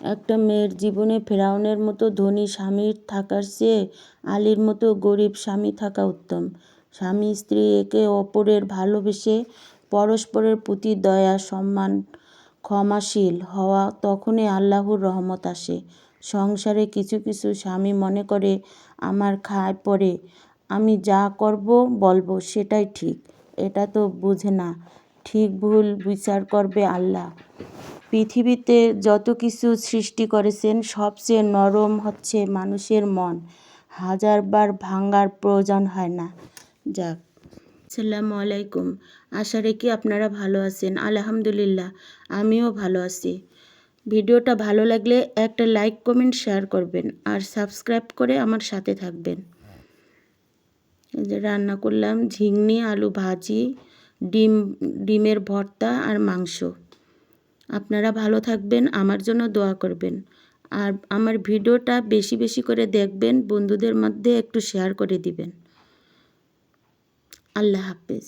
একটা মেয়ের জীবনে ফেরাউনের মতো ধনী স্বামীর থাকার চেয়ে আলীর মতো গরিব স্বামী থাকা উত্তম। স্বামী স্ত্রী একে অপরের ভালোবেসে পরস্পরের প্রতি দয়া সম্মান ক্ষমাশীল হওয়া তখনই আল্লাহর রহমত আসে। সংসারে কিছু কিছু স্বামী মনে করে আমার খায় পরে আমি যা করব বলবো সেটাই ঠিক। এটা তো বুঝে না ঠিক ভুল বিচার করবে আল্লাহ। পৃথিবীতে যত কিছু সৃষ্টি করেছেন সবচেয়ে নরম হচ্ছে মানুষের মন। হাজারবার ভাঙার প্রয়োজন হয় না। যাক, আসসালামু আলাইকুম। আশা রাখি আপনারা ভালো আছেন। আলহামদুলিল্লাহ আমিও ভালো আছি। ভিডিওটা ভালো লাগলে একটা লাইক কমেন্ট শেয়ার করবেন আর সাবস্ক্রাইব করে আমার সাথে থাকবেন। এই যে রান্না করলাম ঝিঙনি আলু ভাজি, ডিমের ভর্তা আর মাংস। আপনারা ভালো থাকবেন, আমার জন্য দোয়া করবেন। আর আমার ভিডিওটা বেশি বেশি করে দেখবেন, বন্ধুদের মধ্যে একটু শেয়ার করে দিবেন। আল্লাহ হাফেজ।